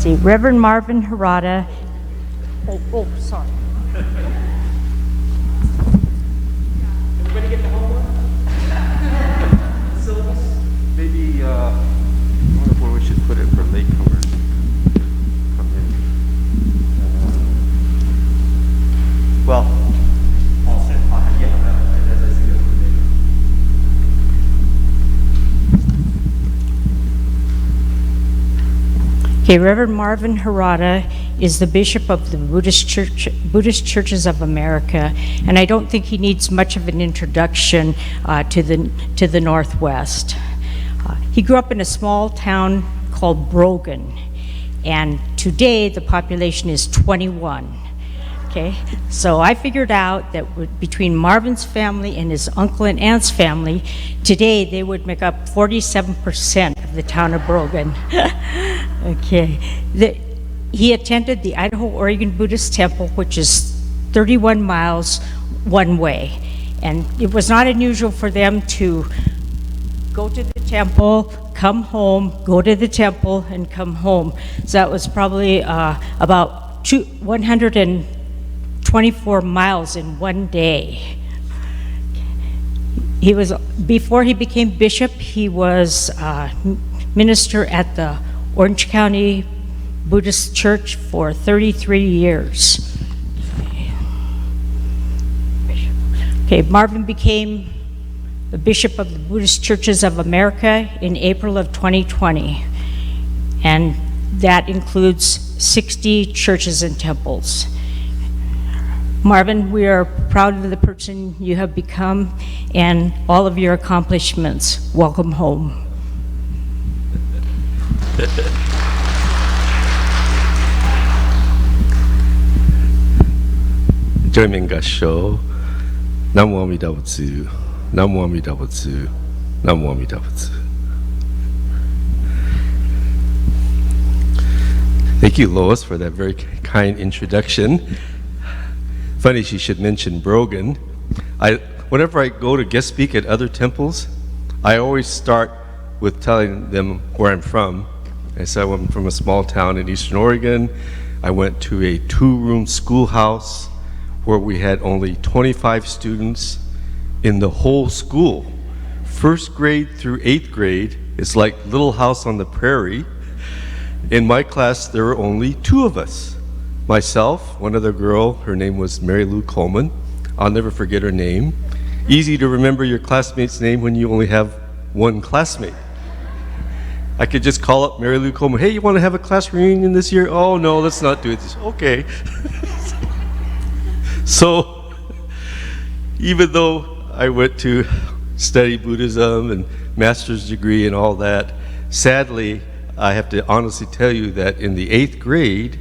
see, Reverend Marvin Harada. Oh, sorry. Everybody get the homework? Syllabus? Maybe, I wonder where we should put it for latecomers. Come in. Well, I'll send, yeah, as I see it. Okay, Reverend Marvin Harada is the bishop of the Buddhist Churches of America, and I don't think he needs much of an introduction to the Northwest. He grew up in a small town called Brogan, and today the population is 21. Okay, so I figured out that between Marvin's family and his uncle and aunt's family, today they would make up 47% of the town of Brogan. Okay, he attended the Idaho-Oregon Buddhist Temple, which is 31 miles one way. And it was not unusual for them to go to the temple, come home, go to the temple, and come home. So that was probably about 124 miles in one day. Before he became bishop, he was minister at the Orange County Buddhist Church for 33 years. Okay, Marvin became the bishop of the Buddhist Churches of America in April of 2020, and that includes 60 churches and temples. Marvin, we are proud of the person you have become and all of your accomplishments. Welcome home. Join me in Gasho. Namo Amida Butsu. Namo Amida Butsu. Namo Amida Butsu. Thank you, Lois, for that very kind introduction. Funny she should mention Brogan. Whenever I go to guest speak at other temples, I always start with telling them where I'm from. I said I'm from a small town in Eastern Oregon. I went to a 2-room schoolhouse where we had only 25 students in the whole school. 1st grade through 8th grade, it's like Little House on the Prairie. In my class, there were only 2 of us. Myself, one other girl, her name was Mary Lou Coleman. I'll never forget her name. Easy to remember your classmate's name when you only have one classmate. I could just call up Mary Lou Coleman, hey, you want to have a class reunion this year? Oh, no, let's not do it. Okay. So, even though I went to study Buddhism and master's degree and all that, sadly, I have to honestly tell you that in the 8th grade,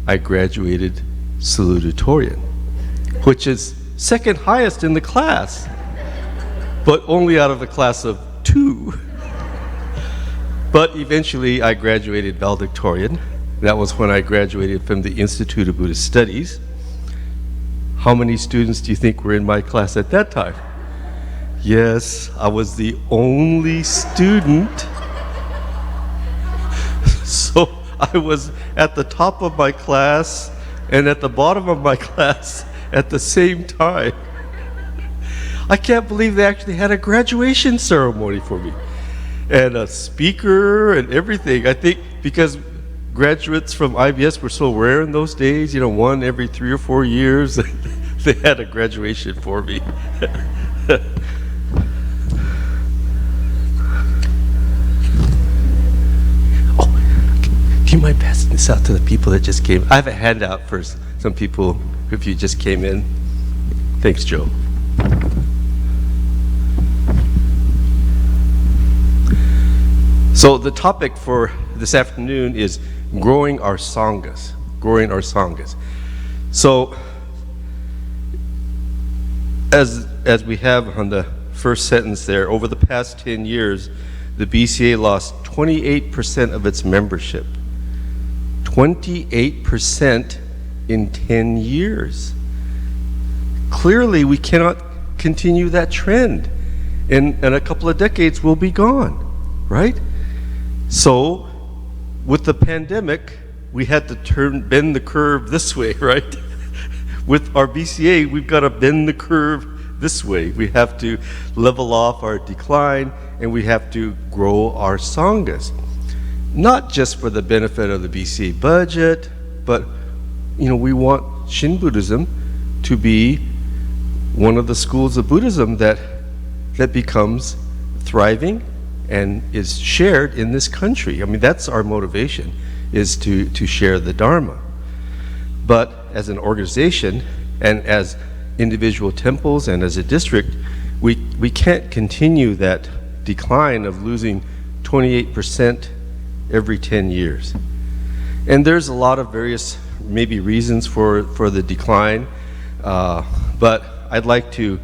I graduated salutatorian, which is 2nd highest in the class, but only out of the class of 2. But eventually I graduated valedictorian. That was when I graduated from the Institute of Buddhist Studies. How many students do you think were in my class at that time? Yes, I was the only student. So I was at the top of my class and at the bottom of my class at the same time. I can't believe they actually had a graduation ceremony for me and a speaker and everything. I think because graduates from IBS were so rare in those days, you know, one every 3 or 4 years, they had a graduation for me. Do you mind passing this out to the people that just came? I have a handout for some people if you just came in. Thanks, Joe. So the topic for this afternoon is growing our sanghas, growing our sanghas. So as we have on the first sentence there, over the past 10 years, the BCA lost 28% of its membership. 28% in 10 years. Clearly, we cannot continue that trend. In a couple of decades, we'll be gone, right? So, with the pandemic, we had to bend the curve this way, right? With our BCA, we've got to bend the curve this way. We have to level off our decline, and we have to grow our sanghas. Not just for the benefit of the BCA budget, but we want Shin Buddhism to be one of the schools of Buddhism that becomes thriving and is shared in this country. I mean, that's our motivation, is to share the Dharma. But as an organization and as individual temples and as a district, we can't continue that decline of losing 28% every 10 years. And there's a lot of various maybe reasons for the decline, but I'd like to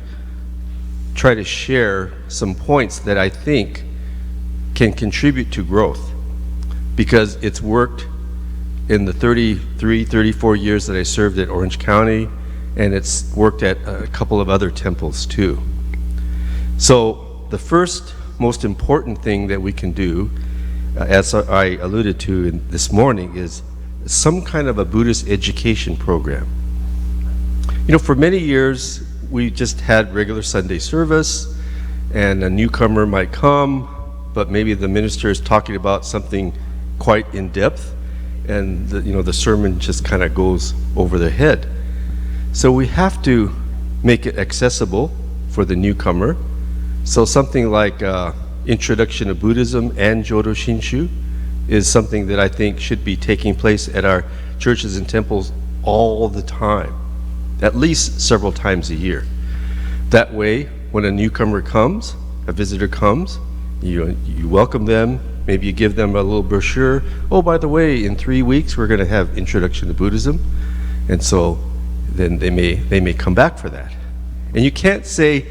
try to share some points that I think can contribute to growth, because it's worked in the 34 years that I served at Orange County, and it's worked at a couple of other temples too. So the first most important thing that we can do, as I alluded to this morning, is some kind of a Buddhist education program. For many years, we just had regular Sunday service, and a newcomer might come, but maybe the minister is talking about something quite in depth, and the sermon just kind of goes over their head. So we have to make it accessible for the newcomer. So something like Introduction to Buddhism and Jodo Shinshu is something that I think should be taking place at our churches and temples all the time, at least several times a year. That way, when a newcomer comes, a visitor comes, you welcome them, maybe you give them a little brochure. Oh, by the way, in 3 weeks we're going to have Introduction to Buddhism, and so then they may come back for that. And you can't say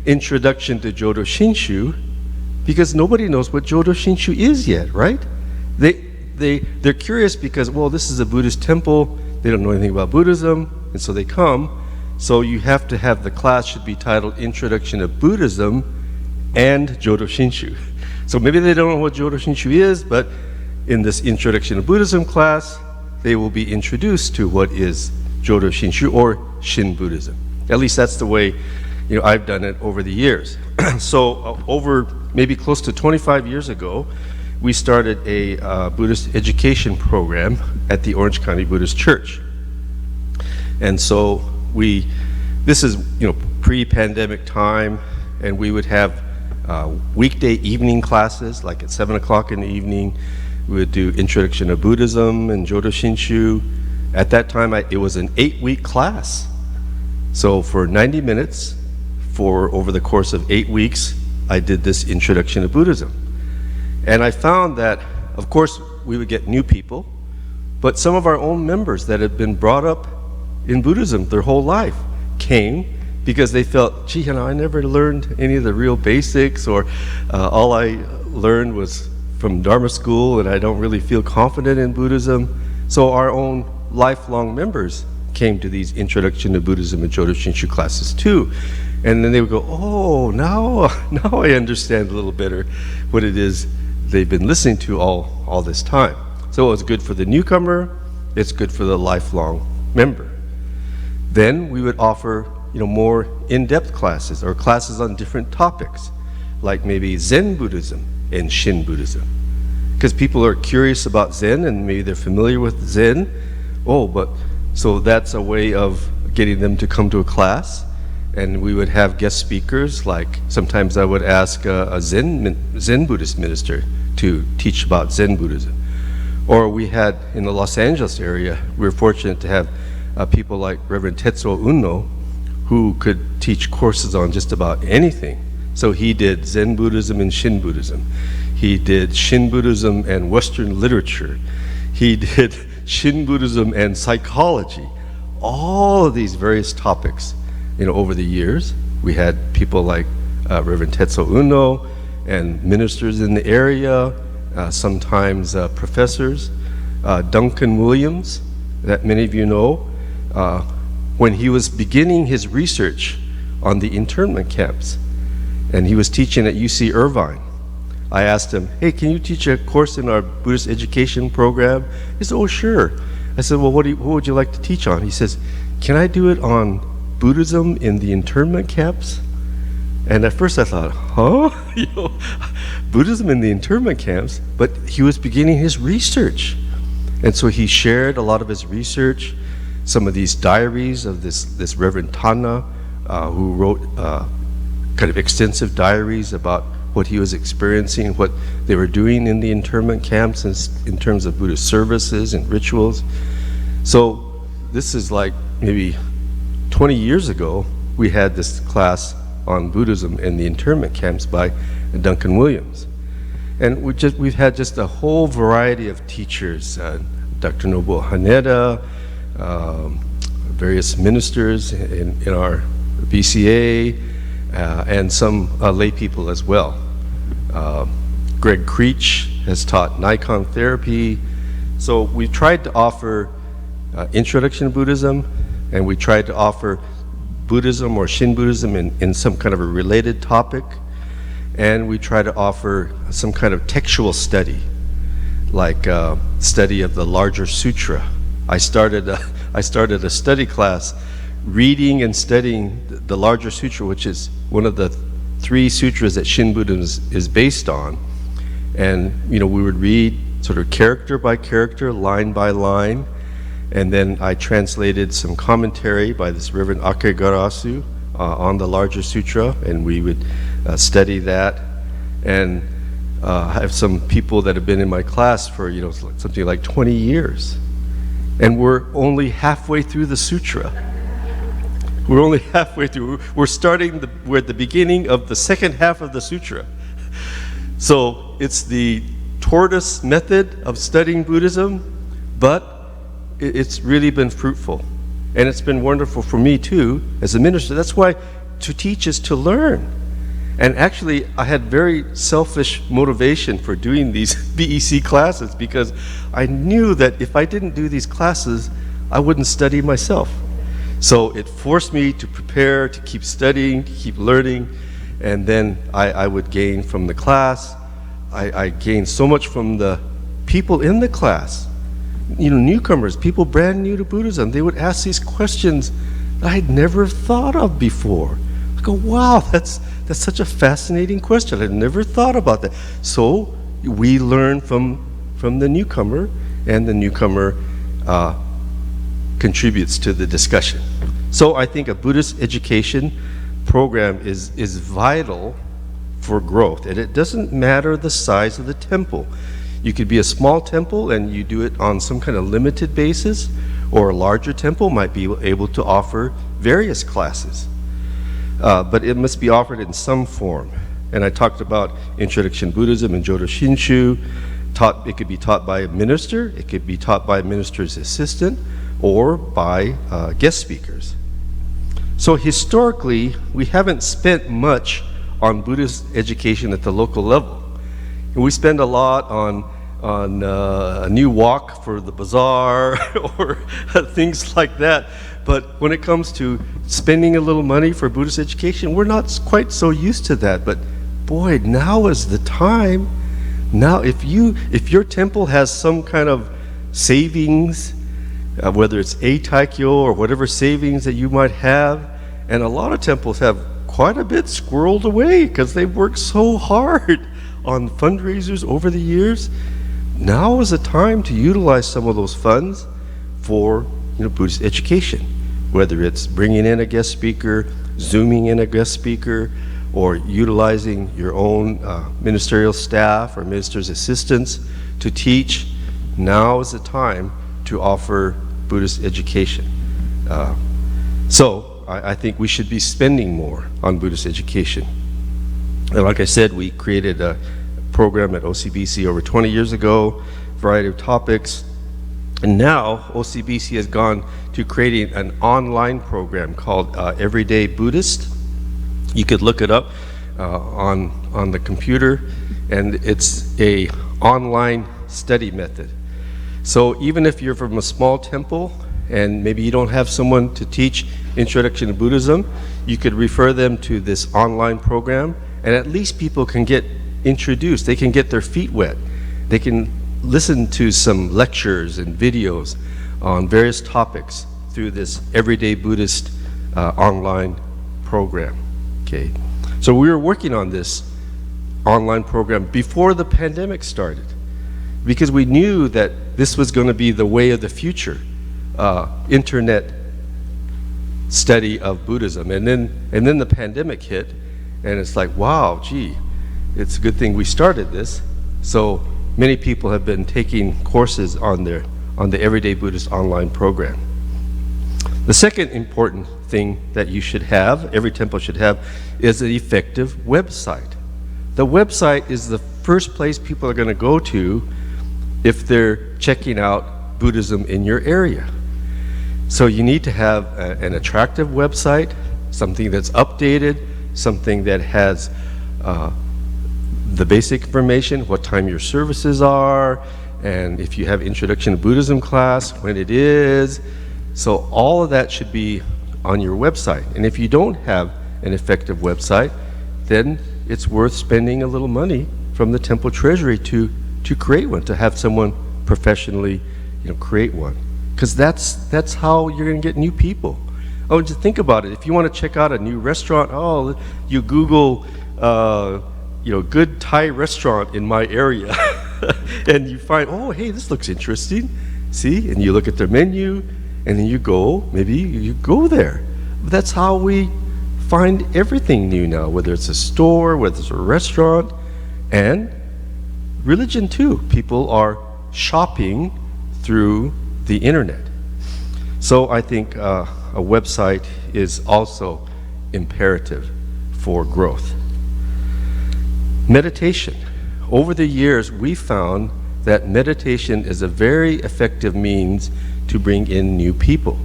Introduction to Jodo Shinshu, because nobody knows what Jodo Shinshu is yet, right? They're curious because, well, this is a Buddhist temple, they don't know anything about Buddhism, and so they come. So you have to have the class should be titled Introduction to Buddhism and Jodo Shinshu. So maybe they don't know what Jodo Shinshu is, but in this Introduction to Buddhism class, they will be introduced to what is Jodo Shinshu or Shin Buddhism. At least that's the way I've done it over the years. So over maybe close to 25 years ago, we started a Buddhist education program at the Orange County Buddhist Church. And so this is pre-pandemic time, and we would have weekday evening classes, like at 7 o'clock in the evening. We would do Introduction to Buddhism and Jodo Shinshu. At that time, it was an 8-week class. So for 90 minutes, over the course of 8 weeks, I did this Introduction to Buddhism. And I found that, of course, we would get new people, but some of our own members that had been brought up in Buddhism their whole life came because they felt, gee, I never learned any of the real basics, or all I learned was from Dharma school, and I don't really feel confident in Buddhism. So our own lifelong members came to these Introduction to Buddhism and Jodo Shinshu classes too. And then they would go, oh, now I understand a little better what it is they've been listening to all this time. So it was good for the newcomer, it's good for the lifelong member. Then we would offer more in-depth classes, or classes on different topics, like maybe Zen Buddhism and Shin Buddhism. Because people are curious about Zen, and maybe they're familiar with Zen. So that's a way of getting them to come to a class. And we would have guest speakers, like sometimes I would ask a Zen Buddhist minister to teach about Zen Buddhism. Or we had, in the Los Angeles area, we were fortunate to have people like Reverend Tetsuo Unno, who could teach courses on just about anything. So he did Zen Buddhism and Shin Buddhism. He did Shin Buddhism and Western literature. He did Shin Buddhism and psychology. All of these various topics. Over the years, we had people like Reverend Tetsuo Unno and ministers in the area, sometimes professors. Duncan Williams, that many of you know, when he was beginning his research on the internment camps, and he was teaching at UC Irvine, I asked him, hey, can you teach a course in our Buddhist education program? He said, oh, sure. I said, well, what would you like to teach on? He says, can I do it on Buddhism in the internment camps? And at first I thought, huh? Buddhism in the internment camps? But he was beginning his research. And so he shared a lot of his research, some of these diaries of this Reverend Tana, who wrote kind of extensive diaries about what he was experiencing, what they were doing in the internment camps in terms of Buddhist services and rituals. So this is like maybe 20 years ago, we had this class on Buddhism in the internment camps by Duncan Williams. And we've had just a whole variety of teachers, Dr. Nobuo Haneda, various ministers in our BCA, and some lay people as well. Greg Creech has taught Nikon therapy. So we tried to offer Introduction to Buddhism, and we tried to offer Buddhism or Shin Buddhism in some kind of a related topic, and we try to offer some kind of textual study, like study of the larger sutra. I started a study class reading and studying the larger sutra, which is one of the 3 sutras that Shin Buddhism is based on. And we would read sort of character by character, line by line, and then I translated some commentary by this Reverend Akegarasu on the larger sutra, and we would study that. And I have some people that have been in my class for something like 20 years, and we're only halfway through the sutra. We're only halfway through. We're at the beginning of the second half of the sutra. So it's the tortoise method of studying Buddhism, but it's really been fruitful. And it's been wonderful for me too, as a minister. That's why to teach is to learn. And actually, I had very selfish motivation for doing these BEC classes, because I knew that if I didn't do these classes, I wouldn't study myself. So it forced me to prepare, to keep studying, to keep learning, and then I would gain from the class. I gained so much from the people in the class. Newcomers, people brand new to Buddhism, they would ask these questions that I had never thought of before. I go, wow, that's such a fascinating question. I'd never thought about that. So we learn from the newcomer, and the newcomer contributes to the discussion. So I think a Buddhist education program is vital for growth, and it doesn't matter the size of the temple. You could be a small temple and you do it on some kind of limited basis, or a larger temple might be able to offer various classes. But it must be offered in some form. And I talked about Introduction to Buddhism and Jodo Shinshu. It could be taught by a minister, it could be taught by a minister's assistant, or by guest speakers. So historically, we haven't spent much on Buddhist education at the local level. And we spend a lot on a new walk for the bazaar or things like that. But when it comes to spending a little money for Buddhist education, we're not quite so used to that. But boy, now is the time. Now, if your temple has some kind of savings, whether it's Eitaikyo or whatever savings that you might have, and a lot of temples have quite a bit squirreled away because they've worked so hard on fundraisers over the years. Now is the time to utilize some of those funds for Buddhist education, whether it's bringing in a guest speaker, Zooming in a guest speaker, or utilizing your own ministerial staff or minister's assistants to teach. Now is the time to offer Buddhist education. So I think we should be spending more on Buddhist education. And like I said, we created a program at OCBC over 20 years ago, variety of topics. And now OCBC has gone to creating an online program called Everyday Buddhist. You could look it up on the computer, and it's a online study method. So even if you're from a small temple and maybe you don't have someone to teach Introduction to Buddhism, you could refer them to this online program, and at least people can get introduced. They can get their feet wet. They can listen to some lectures and videos on various topics through this Everyday Buddhist online program. Okay, so we were working on this online program before the pandemic started, because we knew that this was going to be the way of the future, internet study of Buddhism. And then the pandemic hit, and it's like, wow, gee, it's a good thing we started this. So many people have been taking courses on the Everyday Buddhist online program. The second important thing that you should have, every temple should have, is an effective website. The website is the first place people are going to go to if they're checking out Buddhism in your area. So you need to have an attractive website, something that's updated, something that has the basic information, what time your services are, and if you have Introduction to Buddhism class, when it is. So all of that should be on your website. And if you don't have an effective website, then it's worth spending a little money from the temple treasury to create one, to have someone professionally, create one. Because that's how you're going to get new people. Oh, just think about it. If you want to check out a new restaurant, you Google, good Thai restaurant in my area, and you find, oh, hey, this looks interesting. See, and you look at their menu, and then maybe you go there. That's how we find everything new now, whether it's a store, whether it's a restaurant, and religion too. People are shopping through the internet. So I think a website is also imperative for growth. Meditation. Over the years, we found that meditation is a very effective means to bring in new people.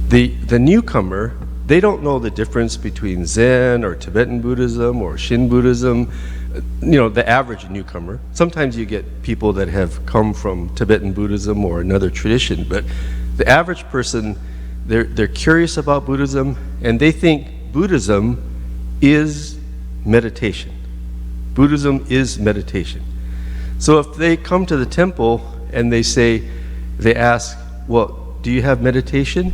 The newcomer, they don't know the difference between Zen or Tibetan Buddhism or Shin Buddhism, the average newcomer. Sometimes you get people that have come from Tibetan Buddhism or another tradition, but the average person, they're curious about Buddhism, and they think Buddhism is meditation. Buddhism is meditation. So if they come to the temple and they ask, well, do you have meditation?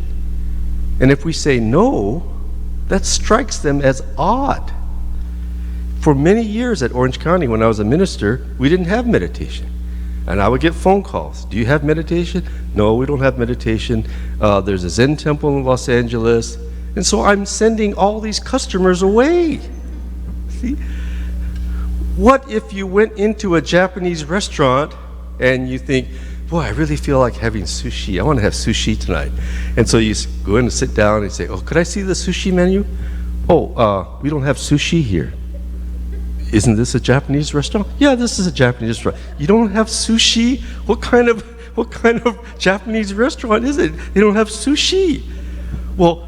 And if we say no, that strikes them as odd. For many years at Orange County, when I was a minister, we didn't have meditation. And I would get phone calls. Do you have meditation? No, we don't have meditation. There's a Zen temple in Los Angeles. And so I'm sending all these customers away. See? What if you went into a Japanese restaurant and you think, boy, I really feel like having sushi. I want to have sushi tonight. And so you go in and sit down and say, oh, could I see the sushi menu? Oh, we don't have sushi here. Isn't this a Japanese restaurant? Yeah, this is a Japanese restaurant. You don't have sushi? What kind of Japanese restaurant is it? They don't have sushi. Well,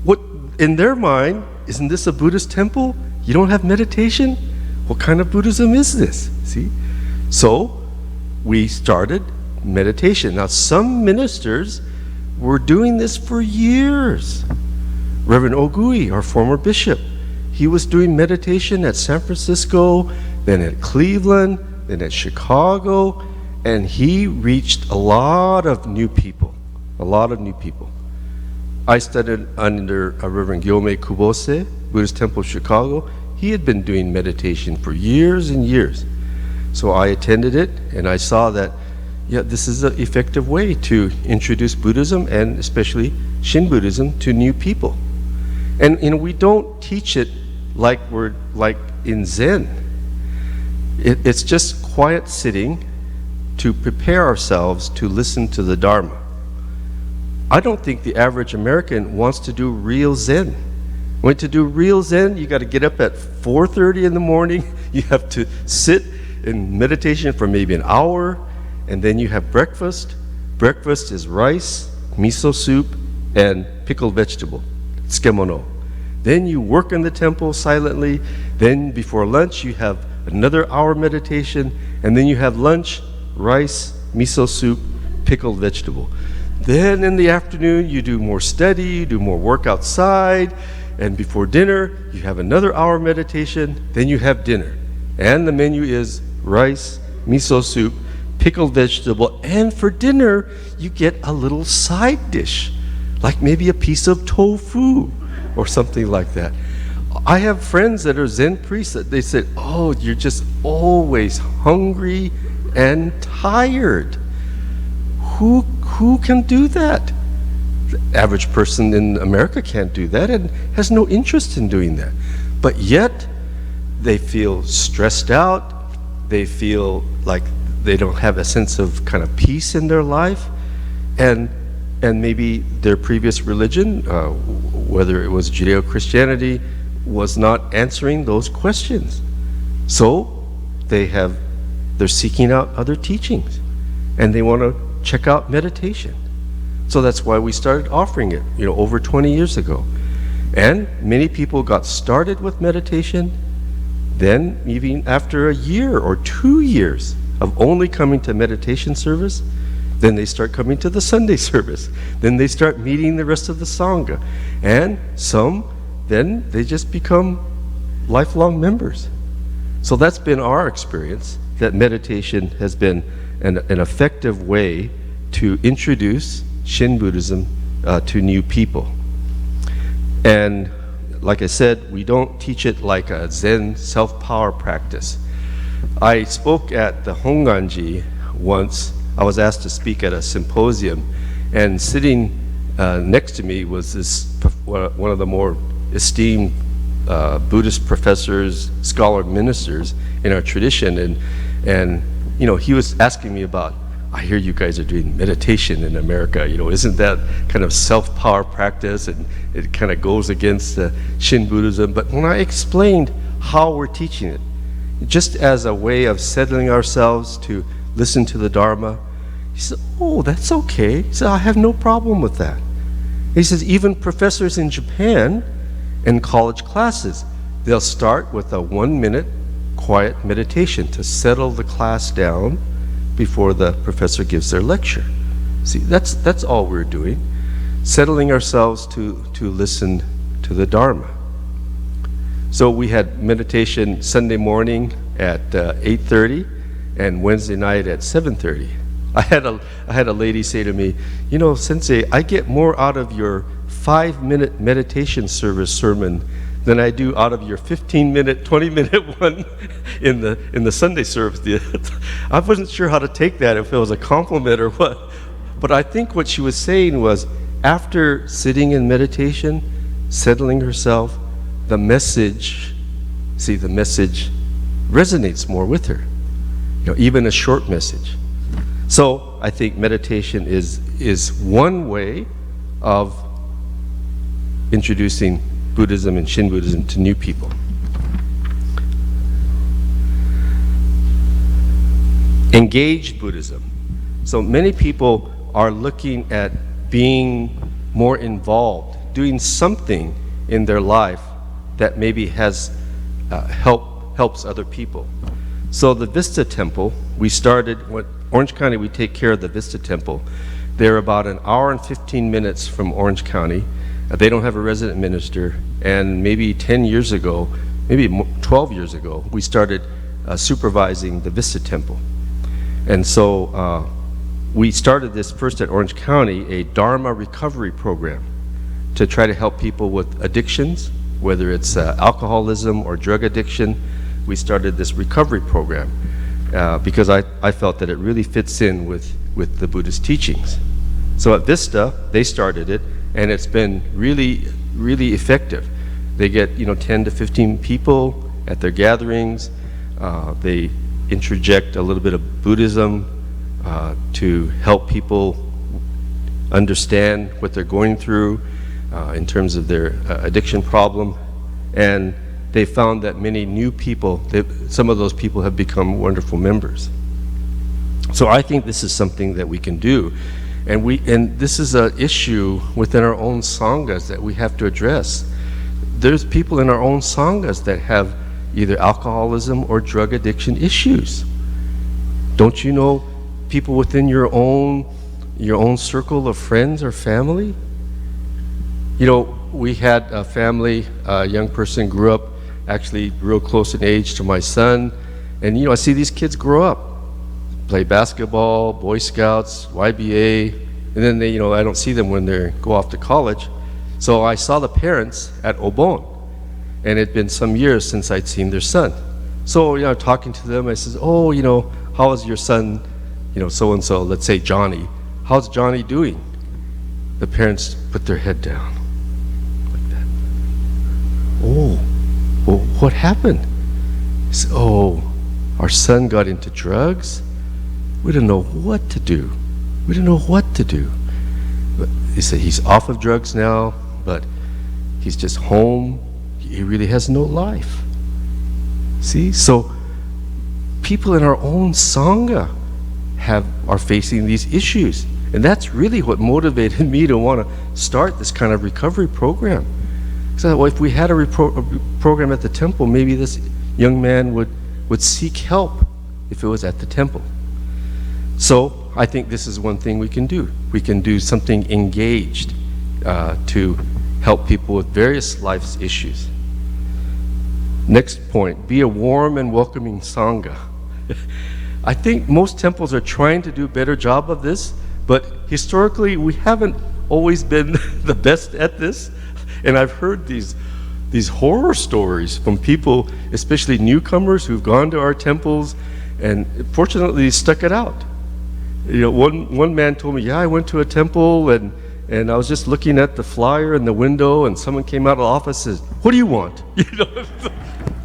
what in their mind, isn't this a Buddhist temple? You don't have meditation? What kind of Buddhism is this? See? So we started meditation. Now some ministers were doing this for years. Reverend Ogui, our former bishop, he was doing meditation at San Francisco, then at Cleveland, then at Chicago, and he reached a lot of new people. I studied under Reverend Gyomei Kubose, Buddhist Temple, Chicago. He had been doing meditation for years and years. So I attended it, and I saw that, this is an effective way to introduce Buddhism, and especially Shin Buddhism, to new people. And we don't teach it like in Zen. It's just quiet sitting to prepare ourselves to listen to the Dharma. I don't think the average American wants to do real Zen. When to do real Zen, you got to get up at 4:30 in the morning. You have to sit in meditation for maybe an hour, and then you have breakfast. Breakfast is rice, miso soup, and pickled vegetable, tsukemono. Then you work in the temple silently. Then before lunch, you have another hour meditation, and then you have lunch, rice, miso soup, pickled vegetable. Then in the afternoon, you do more study, you do more work outside, and before dinner, you have another hour meditation, then you have dinner. And the menu is rice, miso soup, pickled vegetable, and for dinner, you get a little side dish, like maybe a piece of tofu or something like that. I have friends that are Zen priests that they said, oh, you're just always hungry and tired. Who can do that? The average person in America can't do that and has no interest in doing that. But yet, they feel stressed out. They feel like they don't have a sense of kind of peace in their life. And maybe their previous religion, whether it was Judeo-Christianity, was not answering those questions. So they're seeking out other teachings, and they want to check out meditation. So that's why we started offering it, over 20 years ago. And many people got started with meditation. Then, even after a year or 2 years of only coming to meditation service, then they start coming to the Sunday service. Then they start meeting the rest of the Sangha. And some, then they just become lifelong members. So that's been our experience, that meditation has been an effective way to introduce Shin Buddhism to new people. And like I said, we don't teach it like a Zen self-power practice. I spoke at the Honganji once. I was asked to speak at a symposium, and sitting next to me was one of the more esteemed Buddhist professors, scholar ministers in our tradition, and he was asking me about, I hear you guys are doing meditation in America, isn't that kind of self-power practice, and it kind of goes against Shin Buddhism? But when I explained how we're teaching it, just as a way of settling ourselves to listen to the Dharma, he said, oh, that's okay. He said, I have no problem with that. He says, even professors in Japan, in college classes, they'll start with a 1-minute quiet meditation to settle the class down before the professor gives their lecture. See, that's all we're doing, settling ourselves to listen to the Dharma. So we had meditation Sunday morning at 8:30 and Wednesday night at 7:30. I had a lady say to me, Sensei, I get more out of your 5-minute meditation service sermon than I do out of your 15-minute, 20-minute one in the Sunday service. I wasn't sure how to take that, if it was a compliment or what. But I think what she was saying was, after sitting in meditation, settling herself, the message resonates more with her. Even a short message. So I think meditation is one way of introducing Buddhism and Shin Buddhism to new people. Engaged Buddhism. So many people are looking at being more involved, doing something in their life that maybe has helps other people. So the Vista Temple, we started, Orange County, we take care of the Vista Temple. They're about an hour and 15 minutes from Orange County. They don't have a resident minister, and maybe 10 years ago, maybe 12 years ago, we started supervising the Vista Temple. And so we started this first at Orange County, a Dharma recovery program to try to help people with addictions, whether it's alcoholism or drug addiction. We started this recovery program because I felt that it really fits in with the Buddhist teachings. So at Vista, they started it, and it's been really, really effective. They get 10 to 15 people at their gatherings. They interject a little bit of Buddhism to help people understand what they're going through in terms of their addiction problem. And they found that many new people, some of those people have become wonderful members. So I think this is something that we can do. And this is an issue within our own sanghas that we have to address. There's people in our own sanghas that have either alcoholism or drug addiction issues. Don't you know people within your own circle of friends or family? You know, we had a family, a young person grew up actually real close in age to my son. And, you know, I see these kids grow up, play basketball, Boy Scouts, YBA, and then they, you know, I don't see them when they go off to college. So I saw the parents at Obon, and it had been some years since I'd seen their son. So, you know, talking to them, I says, oh, you know, how is your son, you know, so-and-so, let's say Johnny. How's Johnny doing? The parents put their head down like that. Oh, well, what happened? He said, oh, our son got into drugs. We didn't know what to do. We didn't know what to do. But he said he's off of drugs now, but he's just home. He really has no life. See, so people in our own Sangha are facing these issues. And that's really what motivated me to want to start this kind of recovery program. So well, if we had a program at the temple, maybe this young man would seek help if it was at the temple. So I think this is one thing we can do. We can do something engaged to help people with various life's issues. Next point, be a warm and welcoming Sangha. I think most temples are trying to do a better job of this, but historically we haven't always been the best at this. And I've heard these horror stories from people, especially newcomers who've gone to our temples, and fortunately stuck it out. You know, one man told me, yeah, I went to a temple and I was just looking at the flyer in the window, and someone came out of the office and says, what do you want? You know,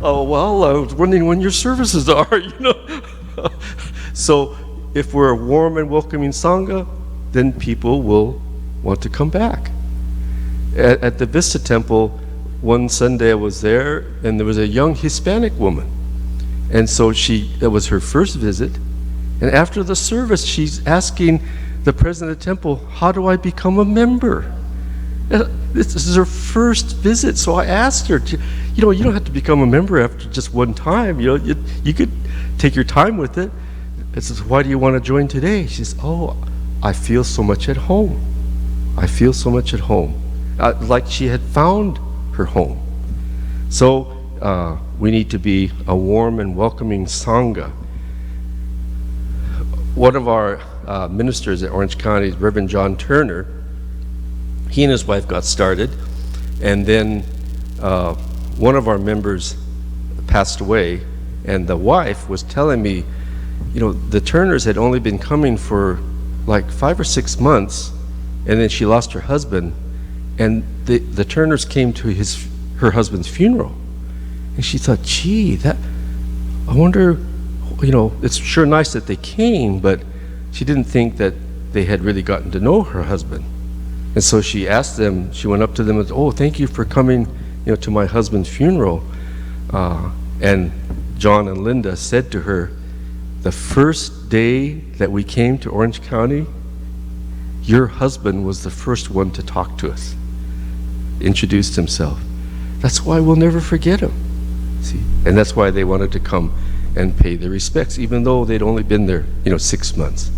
oh, well, I was wondering when your services are, you know. So if we're a warm and welcoming Sangha, then people will want to come back. At the Vista Temple, one Sunday I was there, and there was a young Hispanic woman. And so that was her first visit. And after the service, she's asking the president of the temple, how do I become a member? This is her first visit. So I asked her, you know, you don't have to become a member after just one time. You know, you could take your time with it. I says, why do you want to join today? She says, oh, I feel so much at home. I feel so much at home. Like she had found her home. So we need to be a warm and welcoming Sangha. One of our ministers at Orange County, Reverend John Turner, he and his wife got started, and then one of our members passed away, and the wife was telling me, you know, the Turners had only been coming for like 5 or 6 months, and then she lost her husband, and the Turners came to her husband's funeral. And she thought, gee, I wonder, you know, it's sure nice that they came, but she didn't think that they had really gotten to know her husband. And so she asked them, she went up to them and said, oh, thank you for coming, you know, to my husband's funeral. And John and Linda said to her, the first day that we came to Orange County, your husband was the first one to talk to us, introduced himself. That's why we'll never forget him. See? And that's why they wanted to come and pay their respects, even though they'd only been there, you know, 6 months.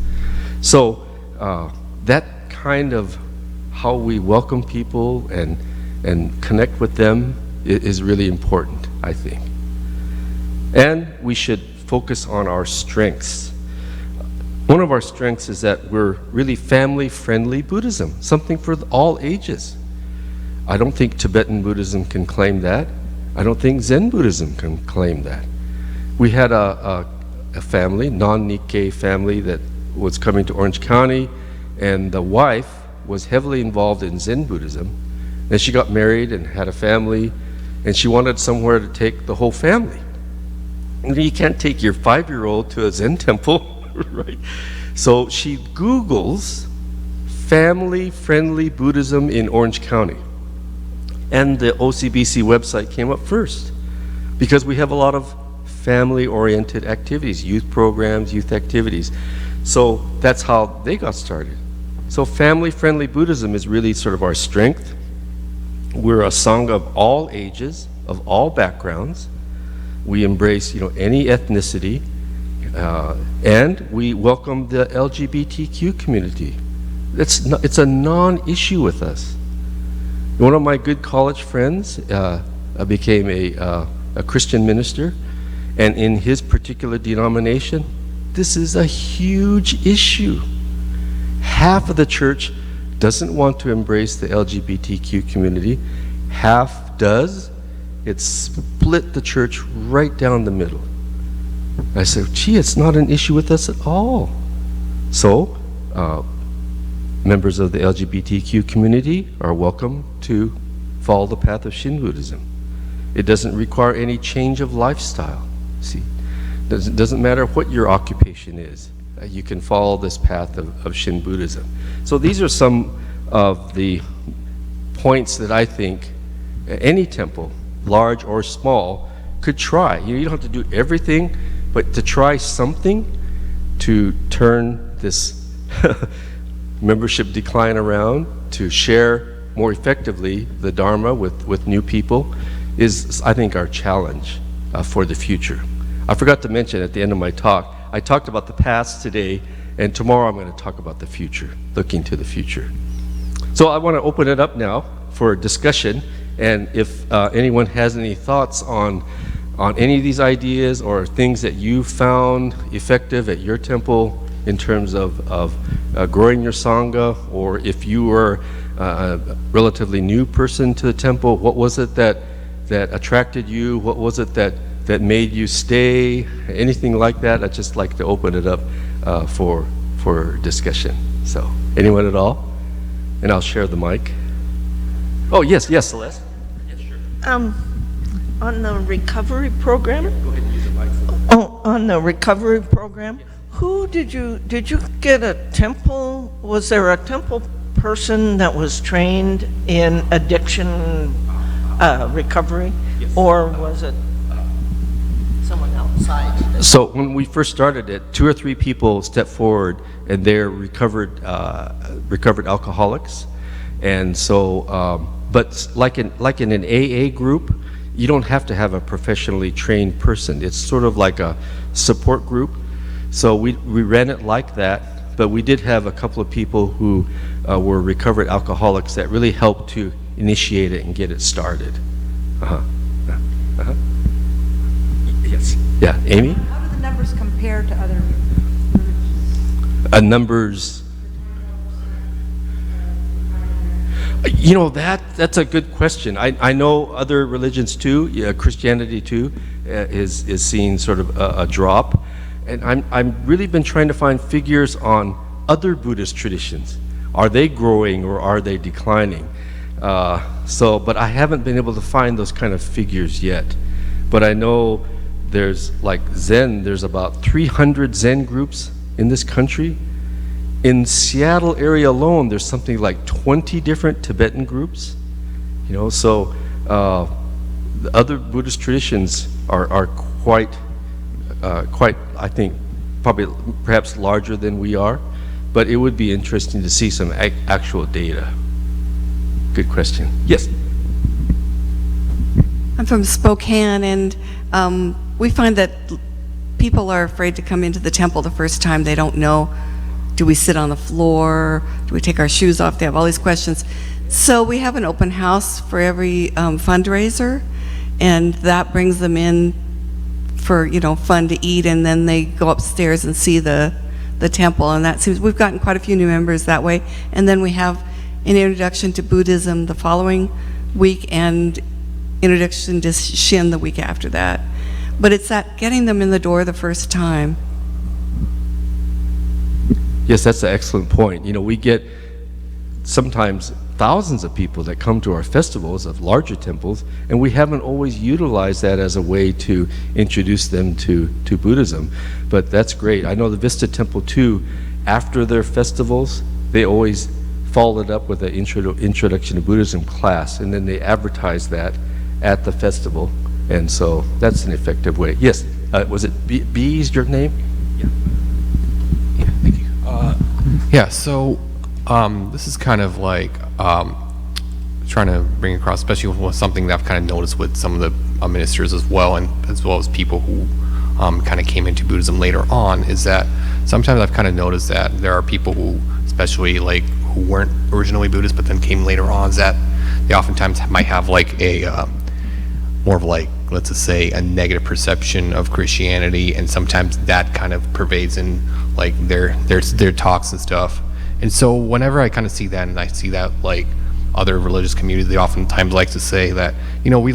So that kind of how we welcome people and connect with them is really important, I think. And we should focus on our strengths. One of our strengths is that we're really family-friendly Buddhism, something for all ages. I don't think Tibetan Buddhism can claim that. I don't think Zen Buddhism can claim that. We had a family, non-Nikkei family, that was coming to Orange County, and the wife was heavily involved in Zen Buddhism. And she got married and had a family, and she wanted somewhere to take the whole family. And you can't take your 5-year-old to a Zen temple, right? So she Googles family-friendly Buddhism in Orange County. And the OCBC website came up first, because we have a lot of family-oriented activities, youth programs, youth activities. So that's how they got started. So family-friendly Buddhism is really sort of our strength. We're a Sangha of all ages, of all backgrounds. We embrace, you know, any ethnicity, and we welcome the LGBTQ community. It's a non-issue with us. One of my good college friends became a Christian minister, and in his particular denomination, this is a huge issue. Half of the church doesn't want to embrace the LGBTQ community. Half does. It split the church right down the middle. I said, gee, it's not an issue with us at all. So, members of the LGBTQ community are welcome to follow the path of Shin Buddhism. It doesn't require any change of lifestyle. See, it doesn't matter what your occupation is. You can follow this path of Shin Buddhism. So these are some of the points that I think any temple, large or small, could try. You don't have to do everything, but to try something to turn this membership decline around, to share more effectively the Dharma with new people is, I think, our challenge for the future. I forgot to mention at the end of my talk, I talked about the past today, and tomorrow I'm going to talk about the future, looking to the future. So I want to open it up now for discussion, and if anyone has any thoughts on any of these ideas or things that you found effective at your temple in terms of growing your Sangha, or if you were a relatively new person to the temple, what was it that attracted you? What was it that made you stay? Anything like that? I'd just like to open it up for discussion. So, anyone at all? And I'll share the mic. Oh, yes, Celeste. Yes, sure. On the recovery program? Go ahead and use the mic. Oh, on the recovery program, did you get a temple? Was there a temple person that was trained in addiction recovery? Yes. Or was it someone outside? So when we first started it, 2 or 3 people stepped forward, and they're recovered alcoholics. And so, but like in an AA group, you don't have to have a professionally trained person. It's sort of like a support group. So we ran it like that, but we did have a couple of people who were recovered alcoholics that really helped to initiate it and get it started. Yes. Yeah, Amy? How do the numbers compare to other Numbers. You know, that's a good question. I know other religions too, Christianity too, is seeing sort of a drop. And I'm really been trying to find figures on other Buddhist traditions. Are they growing or are they declining? But I haven't been able to find those kind of figures yet. But I know there's like Zen, there's about 300 Zen groups in this country. In Seattle area alone, there's something like 20 different Tibetan groups. You know, so the other Buddhist traditions are quite, I think, probably perhaps larger than we are. But it would be interesting to see some actual data. Good question. Yes? I'm from Spokane, and we find that people are afraid to come into the temple the first time. They don't know, do we sit on the floor? Do we take our shoes off? They have all these questions. So we have an open house for every fundraiser, and that brings them in for, fun to eat, and then they go upstairs and see the temple, and that seems, we've gotten quite a few new members that way. And then we have an introduction to Buddhism the following week, and introduction to Shin the week after that. But it's that getting them in the door the first time. Yes, that's an excellent point. We get sometimes thousands of people that come to our festivals of larger temples, and we haven't always utilized that as a way to introduce them to Buddhism. But that's great. I know the Vista Temple too, after their festivals, they always follow it up with an introduction to Buddhism class, and then they advertise that at the festival. And so that's an effective way. Yes, was it B's your name? Yeah, thank you. So this is kind of like trying to bring across, especially with something that I've kind of noticed with some of the ministers as well, and as well as people who kind of came into Buddhism later on, is that sometimes I've kind of noticed that there are people who, especially like who weren't originally Buddhist but then came later on, is that they oftentimes might have like a more of like, let's just say, a negative perception of Christianity, and sometimes that kind of pervades in like their talks and stuff. And so whenever I kind of see that, and I see that like other religious communities, they oftentimes like to say that, you know, we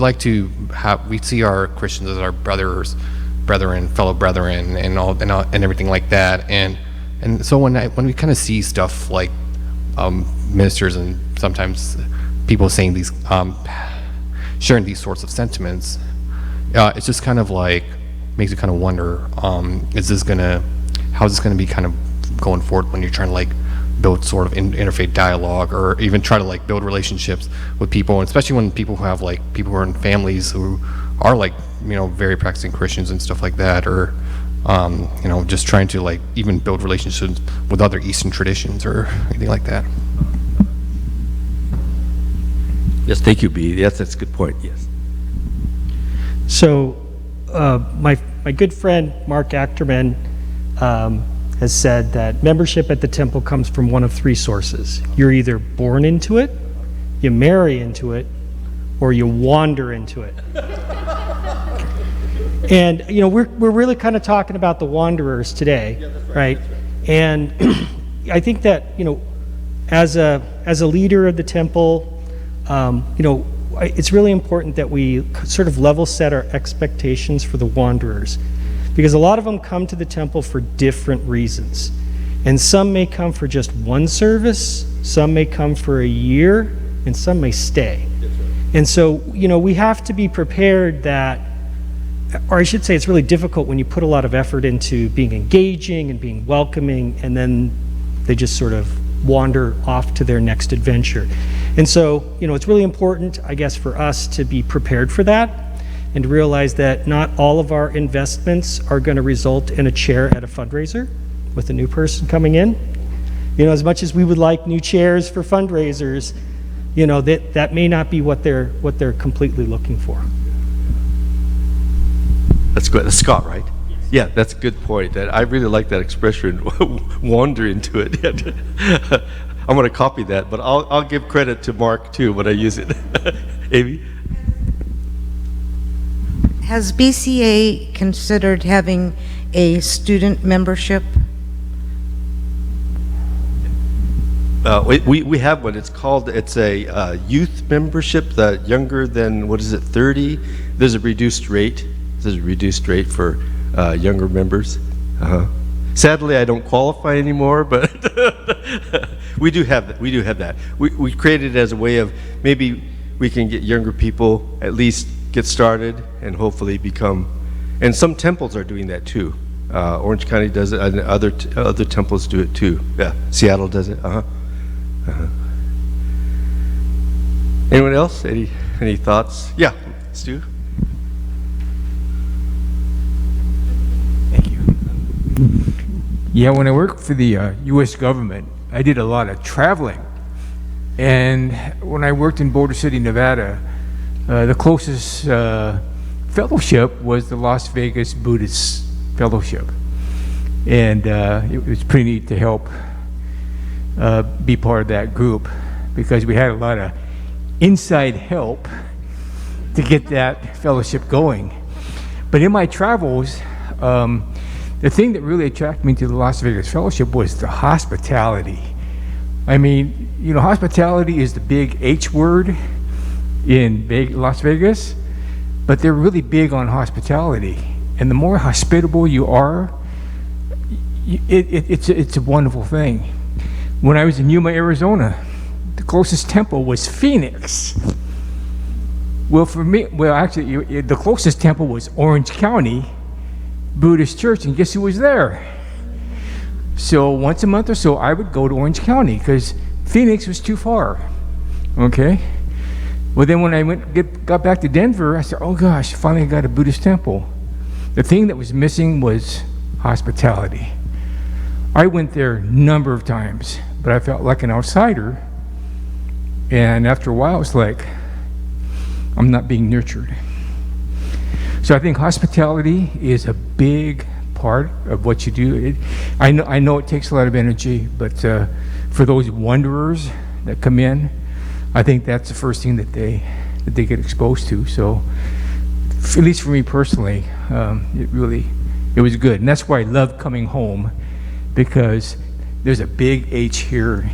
see our Christians as our brethren, fellow brethren, and all and everything like that. And so when we kind of see stuff like ministers and sometimes people saying these, sharing these sorts of sentiments, it's just kind of like makes you kind of wonder, how's this gonna be kind of going forward when you're trying to like build sort of interfaith dialogue, or even try to like build relationships with people, and especially when people who have like people who are in families who are like, you know, very practicing Christians and stuff like that, or you know, just trying to like even build relationships with other Eastern traditions or anything like that. Yes, thank you, B. Yes, that's a good point, yes. So, my good friend Mark Achterman has said that membership at the temple comes from one of three sources. You're either born into it, you marry into it, or you wander into it. And you know, we're really kind of talking about the wanderers today, right? And I think that, you know, as a leader of the temple, you know, it's really important that we sort of level set our expectations for the wanderers, because a lot of them come to the temple for different reasons. And some may come for just one service, some may come for a year, and some may stay. And so, you know, we have to be prepared that, or I should say it's really difficult when you put a lot of effort into being engaging and being welcoming, and then they just sort of wander off to their next adventure. And so, you know, it's really important, I guess, for us to be prepared for that, and to realize that not all of our investments are going to result in a chair at a fundraiser with a new person coming in. You know, as much as we would like new chairs for fundraisers, you know, that may not be what they're completely looking for. That's good. That's Scott, right? Yeah, that's a good point. I really like that expression, wander into it. I'm going to copy that, but I'll give credit to Mark too when I use it. Amy? Has BCA considered having a student membership? We have one. It's a youth membership that younger than, 30? There's a reduced rate. There's a reduced rate for younger members. Sadly, I don't qualify anymore, but we do have that. We created it as a way of maybe we can get younger people at least get started and hopefully become. And some temples are doing that too. Orange County does it, and other temples do it too. Yeah, Seattle does it. Anyone else? Any thoughts? Yeah, Stu. Thank you. Yeah, when I worked for the U.S. government, I did a lot of traveling. And when I worked in Boulder City, Nevada, the closest fellowship was the Las Vegas Buddhist Fellowship. And it was pretty neat to help be part of that group, because we had a lot of inside help to get that fellowship going. But in my travels, the thing that really attracted me to the Las Vegas Fellowship was the hospitality. I mean, you know, hospitality is the big H word in Las Vegas, but they're really big on hospitality. And the more hospitable you are, it's a wonderful thing. When I was in Yuma, Arizona, the closest temple was Phoenix. Well, for me, actually, the closest temple was Orange County Buddhist Church, and guess who was there? So once a month or so, I would go to Orange County because Phoenix was too far. Okay. Well, then when I got back to Denver, I said, "Oh gosh, finally I got a Buddhist temple." The thing that was missing was hospitality. I went there a number of times, but I felt like an outsider. And after a while, it's like I'm not being nurtured. So I think hospitality is a big part of what you do. I know it takes a lot of energy, but for those wanderers that come in, I think that's the first thing that they get exposed to. So, at least for me personally, it was good, and that's why I love coming home, because there's a big H here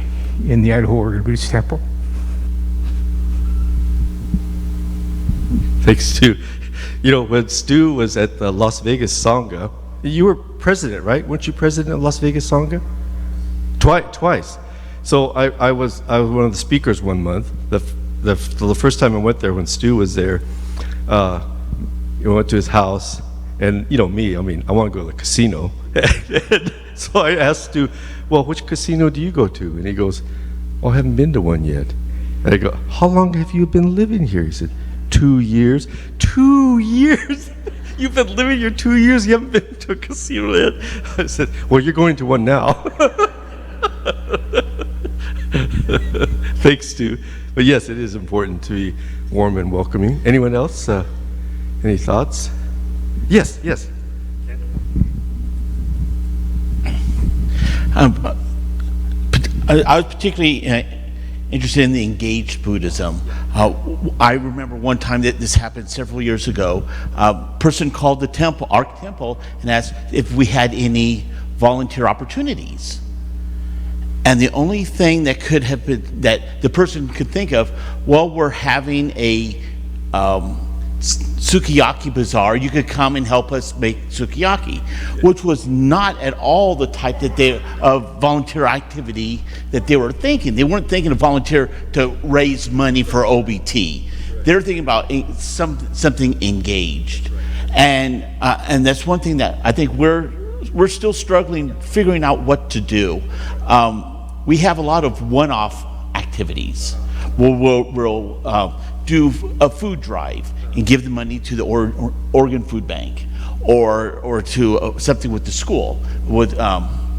in the Idaho Oregon Buddhist Temple. Thanks, Stu. You know, when Stu was at the Las Vegas Sangha, you were president, right? Weren't you president of Las Vegas Sangha? Twice. So I was one of the speakers one month. The first time I went there, when Stu was there, we went to his house, and you know me, I mean, I want to go to the casino. And so I asked Stu, well, which casino do you go to? And he goes, oh, I haven't been to one yet. And I go, how long have you been living here? He said, 2 years. 2 years? You've been living here 2 years, you haven't been to a casino yet? I said, well, you're going to one now. Thanks, Stu. But yes, it is important to be warm and welcoming. Anyone else? Any thoughts? Yes. I was particularly interested in the engaged Buddhism. I remember one time that this happened several years ago. A person called the temple, our temple, and asked if we had any volunteer opportunities. And the only thing that could have been, that the person could think of, well, we're having a sukiyaki bazaar, you could come and help us make sukiyaki, which was not at all the type of volunteer activity that they were thinking. They weren't thinking of volunteer to raise money for OBT. They were thinking about something engaged, and that's one thing that I think we're still struggling figuring out what to do. We have a lot of one-off activities. We'll do a food drive and give the money to the Oregon Food Bank, or to something with the school. With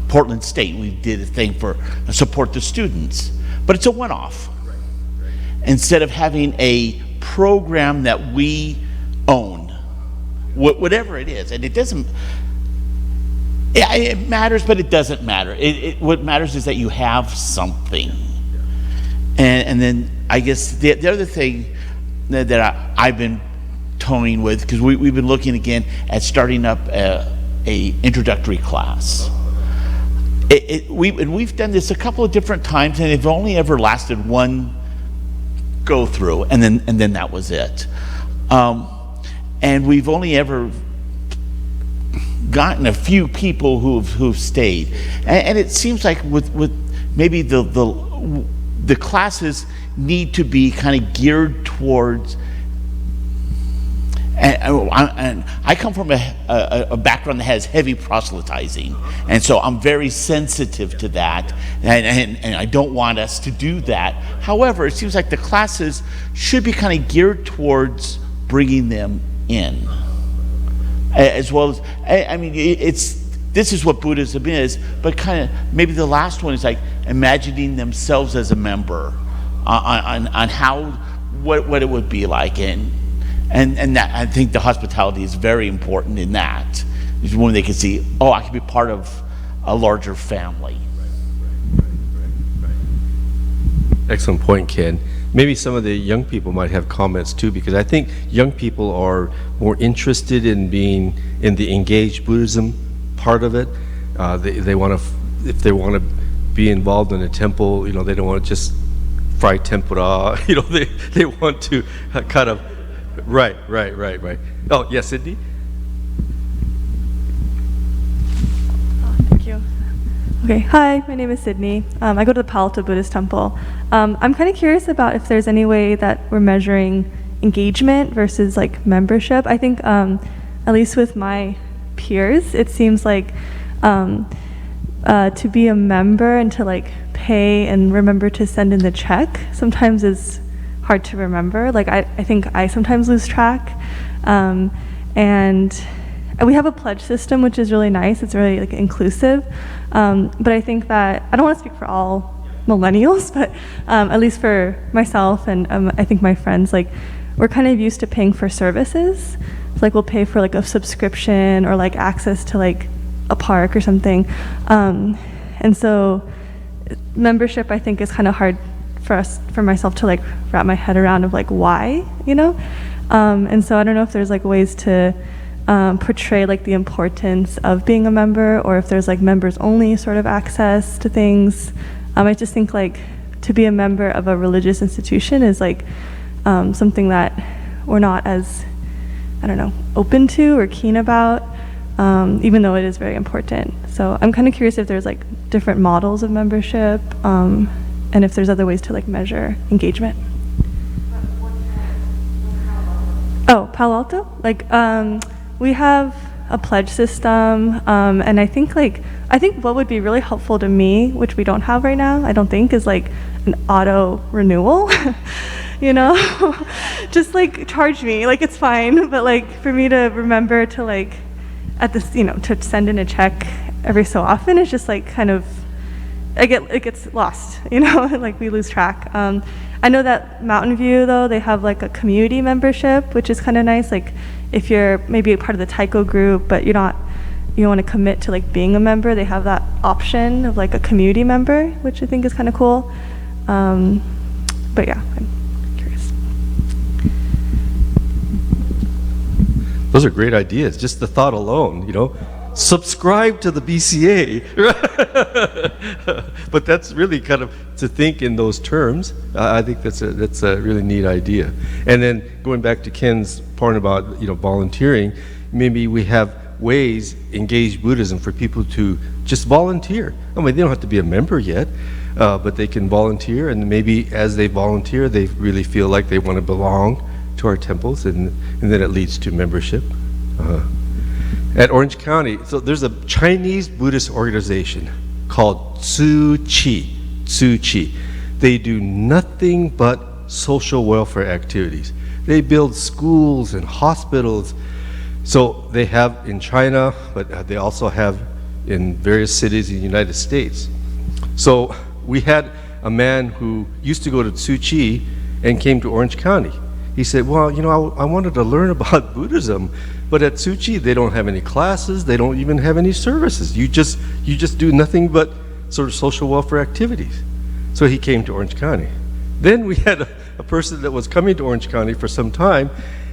Portland State, we did a thing for support the students, but it's a one-off. Instead of having a program that we own, whatever it is, and it doesn't. It matters, but it doesn't matter. What matters is that you have something. And then I guess the other thing that I've been toying with, because we've been looking again at starting up a introductory class. We've done this a couple of different times, and it's only ever lasted one go through, and then that was it. And we've only ever gotten a few people who've stayed, and it seems like with maybe the classes need to be kind of geared towards. And I come from a background that has heavy proselytizing, and so I'm very sensitive to that, and I don't want us to do that. However, it seems like the classes should be kind of geared towards bringing them in. As well as, I mean, this is what Buddhism is, but kind of maybe the last one is like imagining themselves as a member on how, what it would be like, and that, I think the hospitality is very important in that. Is when they can see, oh, I can be part of a larger family. Excellent point, Ken. Maybe some of the young people might have comments too, because I think young people are more interested in being in the engaged Buddhism part of it. They want to, if they want to be involved in a temple, you know, they don't want to just fry tempura. You know, they want to kind of, right. Oh, yes, Sydney? Thank you. Okay, hi, my name is Sydney. I go to the Palo Alto Buddhist Temple. I'm kind of curious about if there's any way that we're measuring engagement versus like membership. I think, at least with my peers, it seems like to be a member and to like pay and remember to send in the check sometimes is hard to remember. Like I think I sometimes lose track. And we have a pledge system, which is really nice. It's really like inclusive. But I think that, I don't want to speak for all millennials, but at least for myself and I think my friends, like we're kind of used to paying for services. So, like we'll pay for like a subscription or like access to like a park or something. And so membership I think is kind of hard for myself to like wrap my head around of like why, you know? And so I don't know if there's like ways to portray like the importance of being a member, or if there's like members only sort of access to things. I just think like to be a member of a religious institution is like something that we're not as, I don't know, open to or keen about, even though it is very important. So I'm kind of curious if there's like different models of membership, and if there's other ways to like measure engagement. Oh, Palo Alto? Like, we have a pledge system, and I think what would be really helpful to me, which we don't have right now, I don't think, is like an auto renewal. You know, just like charge me, like it's fine, but like for me to remember to like at this, you know, to send in a check every so often is just like kind of, it gets lost, you know, like we lose track. I know that Mountain View though, they have like a community membership, which is kind of nice. Like if you're maybe a part of the Tyco group, but you don't want to commit to like being a member, they have that option of like a community member, which I think is kind of cool. But yeah, I'm curious. Those are great ideas. Just the thought alone, you know, subscribe to the BCA. But that's really kind of to think in those terms. I think that's a really neat idea. And then going back to Ken's point about, you know, volunteering, maybe we have ways engage Buddhism for people to just volunteer. I mean, they don't have to be a member yet, but they can volunteer, and maybe as they volunteer, they really feel like they want to belong to our temples, and then it leads to membership. At Orange County, so there's a Chinese Buddhist organization called Tzu Chi. They do nothing but social welfare activities. They build schools and hospitals. So they have in China, but they also have in various cities in the United States. So we had a man who used to go to Tzu Chi and came to Orange County. He said, well, you know, I wanted to learn about Buddhism, but at Tzu Chi they don't have any classes, they don't even have any services. You just do nothing but sort of social welfare activities. So he came to Orange County. Then we had a person that was coming to Orange County for some time,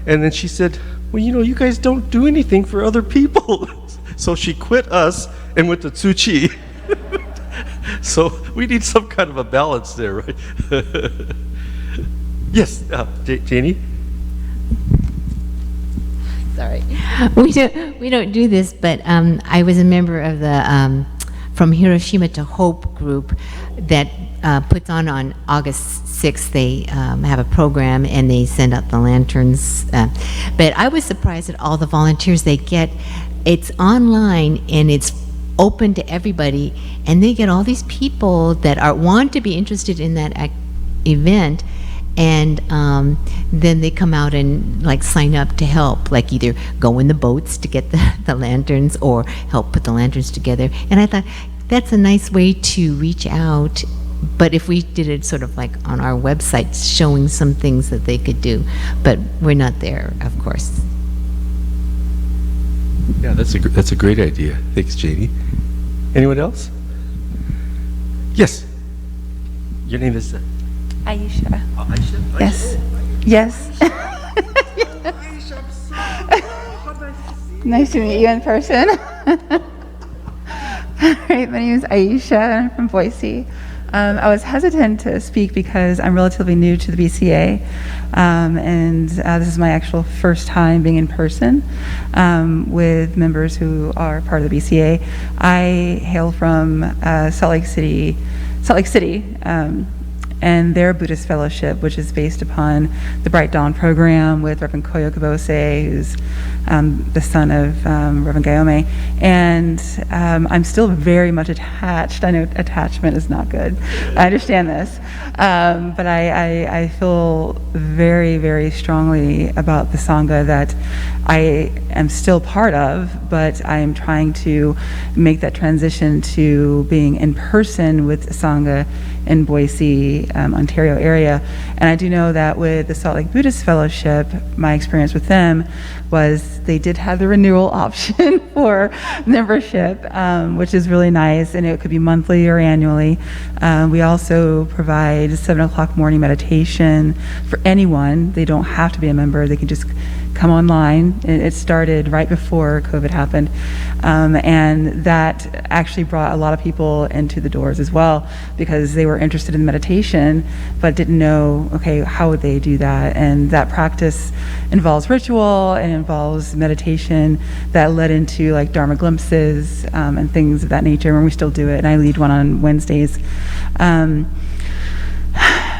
and then she said, well, you know, you guys don't do anything for other people. So she quit us and went to Tzu Chi. So we need some kind of a balance there, right? Yes, Janie? Sorry. We don't do this, but I was a member of the From Hiroshima to Hope group that puts on August 6th. They have a program and they send out the lanterns. But I was surprised at all the volunteers they get. It's online and it's open to everybody, and they get all these people that want to be interested in that event. And then they come out and like sign up to help, like either go in the boats to get the lanterns or help put the lanterns together. And I thought that's a nice way to reach out. But if we did it sort of like on our website, showing some things that they could do, but we're not there, of course. Yeah, that's a great idea. Thanks, Janie. Anyone else? Yes. Your name is? Aisha. Oh, Aisha? Yes. Yes. Nice to meet you in person. All right, my name is Aisha. I'm from Boise. I was hesitant to speak because I'm relatively new to the BCA, and this is my actual first time being in person with members who are part of the BCA. I hail from Salt Lake City, and their Buddhist fellowship, which is based upon the Bright Dawn program with Reverend Koyo Kabose, who's the son of Reverend Gayome. And I'm still very much attached. I know attachment is not good. I understand this. But I feel very, very strongly about the Sangha that I am still part of, but I am trying to make that transition to being in person with Sangha in Boise Ontario area. And I do know that with the Salt Lake Buddhist Fellowship, my experience with them was they did have the renewal option for membership, which is really nice, and it could be monthly or annually. We also provide 7 o'clock morning meditation for anyone. They don't have to be a member. They can just come online. It started right before COVID happened, and that actually brought a lot of people into the doors as well, because they were interested in meditation but didn't know, okay, how would they do that? And that practice involves ritual and involves meditation that led into like Dharma glimpses and things of that nature, and we still do it, and I lead one on Wednesdays.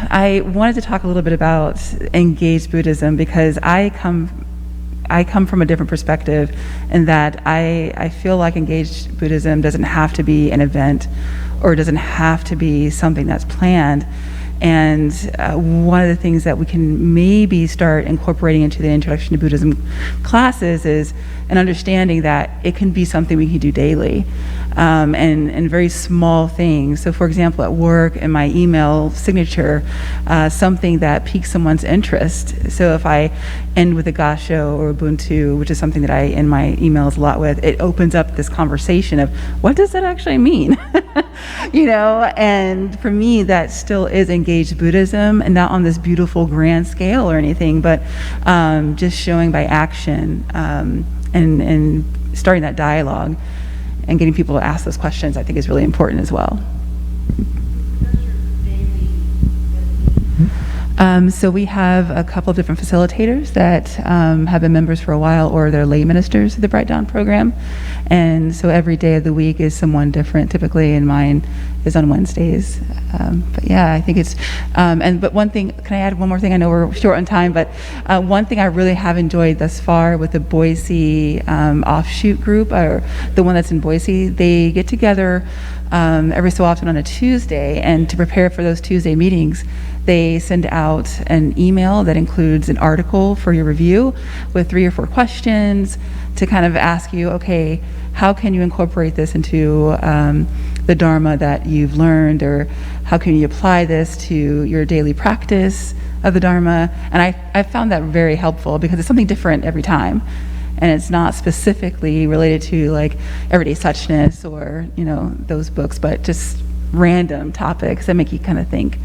I wanted to talk a little bit about engaged Buddhism because I come from a different perspective in that I feel like engaged Buddhism doesn't have to be an event or doesn't have to be something that's planned. And one of the things that we can maybe start incorporating into the Introduction to Buddhism classes is an understanding that it can be something we can do daily, and very small things. So for example, at work, in my email signature, something that piques someone's interest. So if I end with a Gasho or Ubuntu, which is something that I end my emails a lot with, it opens up this conversation of what does that actually mean? And for me, that still is engaged Buddhism, and not on this beautiful grand scale or anything, but just showing by action, and starting that dialogue and getting people to ask those questions, I think is really important as well. So we have a couple of different facilitators that have been members for a while, or they're lay ministers of the Bright Dawn program. And so every day of the week is someone different typically, and mine is on Wednesdays. But yeah, I think it's, but one thing, can I add one more thing? I know we're short on time, but one thing I really have enjoyed thus far with the Boise offshoot group, or the one that's in Boise, they get together every so often on a Tuesday, and to prepare for those Tuesday meetings, they send out an email that includes an article for your review with 3 or 4 questions to kind of ask you, okay, how can you incorporate this into the Dharma that you've learned, or how can you apply this to your daily practice of the Dharma? And I found that very helpful because it's something different every time. And it's not specifically related to like everyday suchness or, those books, but just random topics that make you kind of think.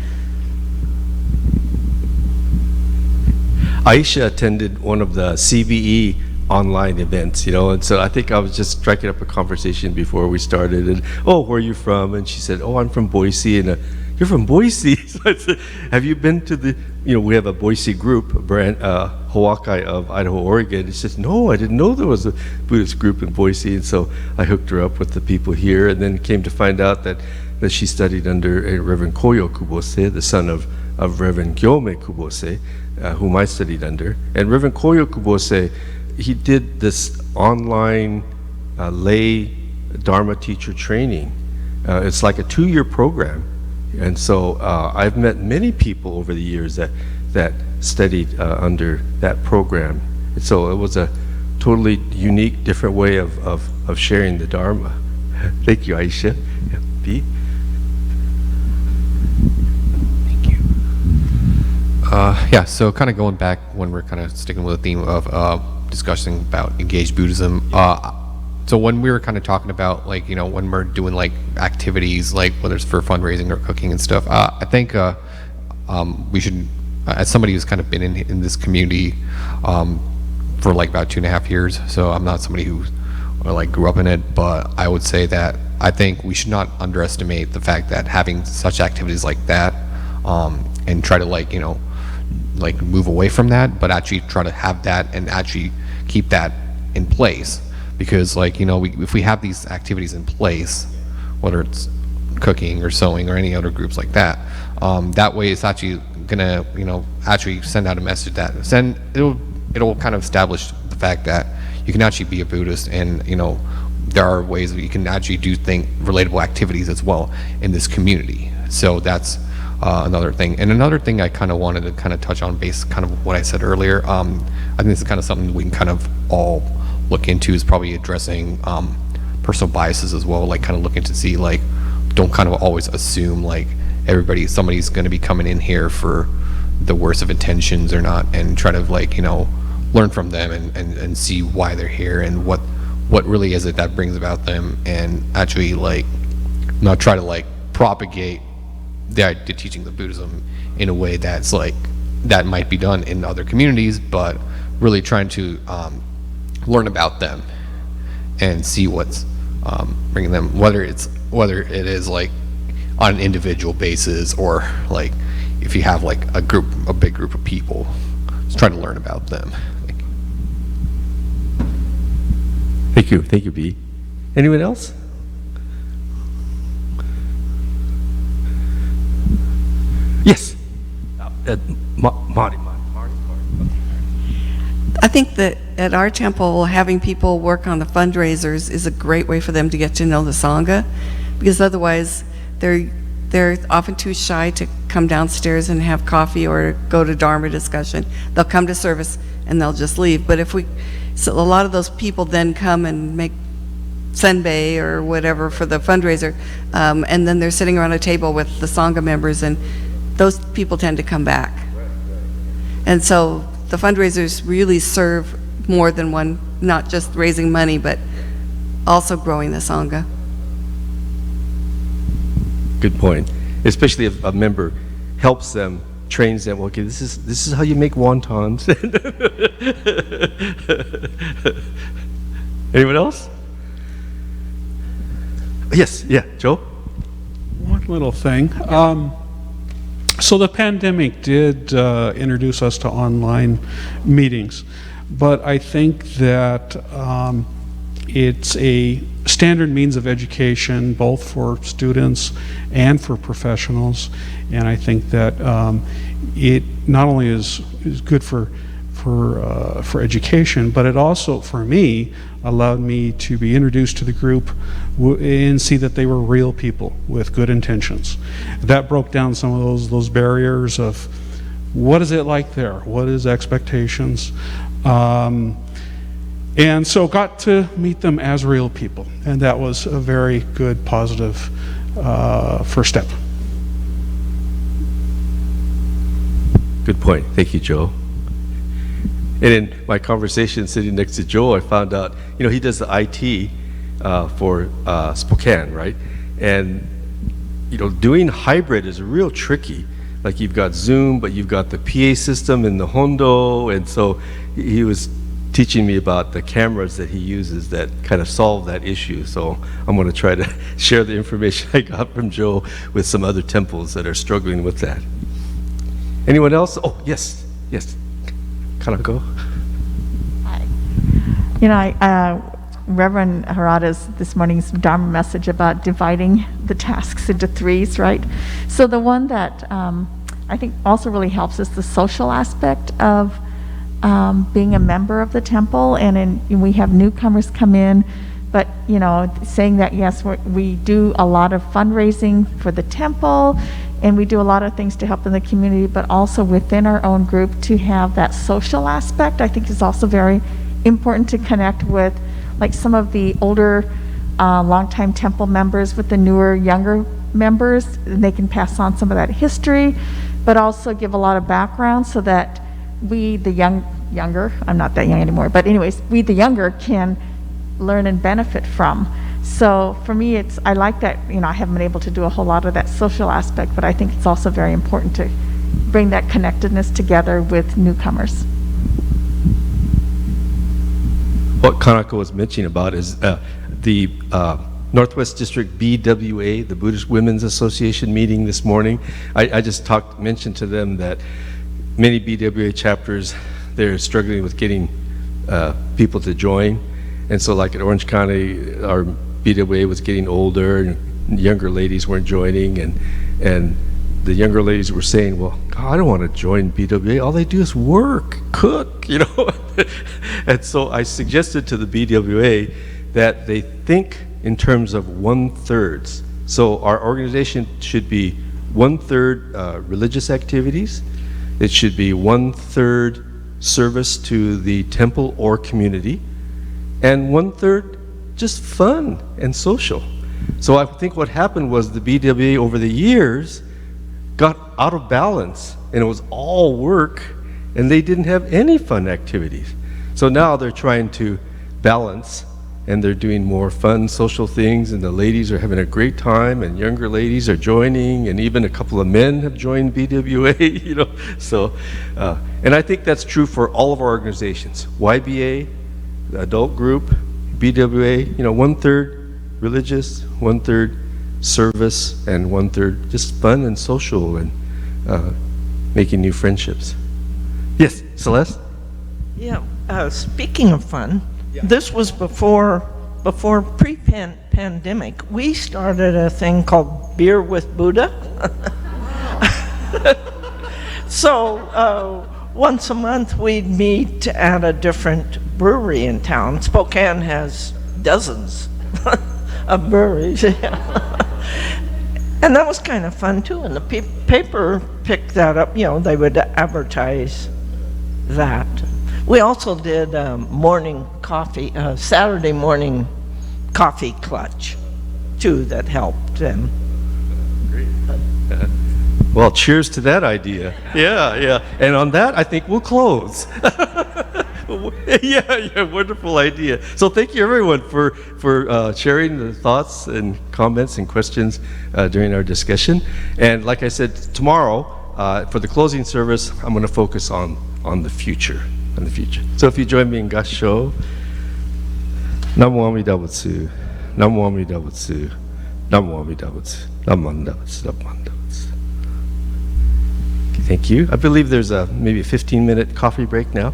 Aisha attended one of the CVE online events, and so I think I was just striking up a conversation before we started, and, oh, where are you from? And she said, oh, I'm from Boise, and you're from Boise? So I said, have you been to the, we have a Boise group, a brand, Hawakai of Idaho, Oregon. She says, no, I didn't know there was a Buddhist group in Boise, and so I hooked her up with the people here, and then came to find out that she studied under Reverend Koyo Kubose, the son of Reverend Gyome Kubose, whom I studied under. And Reverend Koyo Kubose, he did this online lay Dharma teacher training. It's like a 2-year program. And so I've met many people over the years that studied under that program. And so it was a totally unique, different way of sharing the Dharma. Thank you, Aisha. Yeah, Pete? Yeah, so kind of going back when we're kind of sticking with the theme of discussing about engaged Buddhism. So when we were kind of talking about when we're doing activities, whether it's for fundraising or cooking and stuff, I think we should, as somebody who's kind of been in this community for about 2.5 years, so I'm not somebody who grew up in it, but I would say that I think we should not underestimate the fact that having such activities like that, and try to move away from that, but actually try to have that and actually keep that in place. Because if we have these activities in place, whether it's cooking or sewing or any other groups like that, that way it's actually gonna actually send out a message that it'll kind of establish the fact that you can actually be a Buddhist, and there are ways that you can actually do relatable activities as well in this community. So that's another thing. And another thing I kind of wanted to kind of touch on, based kind of what I said earlier, I think this is kind of something we can kind of all look into, is probably addressing personal biases as well, kind of looking to see, don't kind of always assume somebody's going to be coming in here for the worst of intentions or not, and try to like, learn from them and see why they're here and what really is it that brings about them, and actually like not try to like propagate the teachings of Buddhism in a way that's like that might be done in other communities, but really trying to learn about them and see what's bringing them, whether it is like on an individual basis or like if you have like a big group of people, just try to learn about them. Thank you, B. Anyone else? Yes. Marty. I think that at our temple, having people work on the fundraisers is a great way for them to get to know the Sangha, because otherwise they're often too shy to come downstairs and have coffee or go to Dharma discussion. They'll come to service and they'll just leave. But so a lot of those people then come and make senbei or whatever for the fundraiser, and then they're sitting around a table with the Sangha members, and those people tend to come back. And so the fundraisers really serve more than one, not just raising money, but also growing the Sangha. Good point. Especially if a member helps them, trains them. Okay, this is how you make wontons. Anyone else? Yes, yeah, Joe? One little thing. So the pandemic did introduce us to online meetings, but I think that it's a standard means of education both for students and for professionals, and I think that it not only is good for education, but it also, for me, allowed me to be introduced to the group and see that they were real people with good intentions. That broke down some of those barriers of what is it like there, what is expectations, and so got to meet them as real people, and that was a very good, positive first step. Good point. Thank you, Joe. And in my conversation sitting next to Joe, I found out, he does the IT for Spokane, right? And, doing hybrid is real tricky. Like you've got Zoom, but you've got the PA system and the Hondo. And so he was teaching me about the cameras that he uses that kind of solve that issue. So I'm going to try to share the information I got from Joe with some other temples that are struggling with that. Anyone else? Oh, yes. Kanako. Hi. Reverend Harada's this morning's Dharma message about dividing the tasks into threes, right? So the one that I think also really helps is the social aspect of being a member of the temple, and we have newcomers come in, but saying that yes, we do a lot of fundraising for the temple, and we do a lot of things to help in the community, but also within our own group to have that social aspect, I think is also very important to connect with, like some of the older, longtime temple members with the newer, younger members, and they can pass on some of that history, but also give a lot of background so that we, the younger, I'm not that young anymore, but anyways, we, the younger, can learn and benefit from. So for me, I like that, I haven't been able to do a whole lot of that social aspect, but I think it's also very important to bring that connectedness together with newcomers. What Kanako was mentioning about is the Northwest District BWA, the Buddhist Women's Association meeting this morning. I just mentioned to them that many BWA chapters, they're struggling with getting people to join. And so like at Orange County, our BWA was getting older and younger ladies weren't joining, and the younger ladies were saying, well, God, I don't want to join BWA. All they do is work, cook, And so I suggested to the BWA that they think in terms of 1/3. So our organization should be 1/3 religious activities. It should be 1/3 service to the temple or community, and 1/3 just fun and social. So I think what happened was the BWA over the years got out of balance, and it was all work, and they didn't have any fun activities. So now they're trying to balance, and they're doing more fun social things, and the ladies are having a great time, and younger ladies are joining, and even a couple of men have joined BWA, you know. So, and I think that's true for all of our organizations. YBA, the adult group, BWA, you know, 1/3 religious, 1/3 service, and 1/3 just fun and social and making new friendships. Yes, Celeste? Yeah, speaking of fun, this was before pre-pandemic. We started a thing called Beer with Buddha. So once a month we'd meet at a different brewery in town. Spokane has dozens of breweries. And that was kind of fun too, and the paper picked that up, you know, they would advertise that. We also did morning coffee, Saturday morning coffee clutch too, that helped them. Great. Well, cheers to that idea. Yeah, yeah. And on that, I think we'll close. Yeah, wonderful idea. So thank you everyone for sharing the thoughts and comments and questions during our discussion. And like I said, tomorrow for the closing service, I'm going to focus on the future. So if you join me in Gasho, Namo Amida Butsu, Namo Amida Butsu, Namo Amida Butsu, Namo Amida Butsu, Namo Amida Butsu. Thank you. I believe there's maybe a 15-minute coffee break now.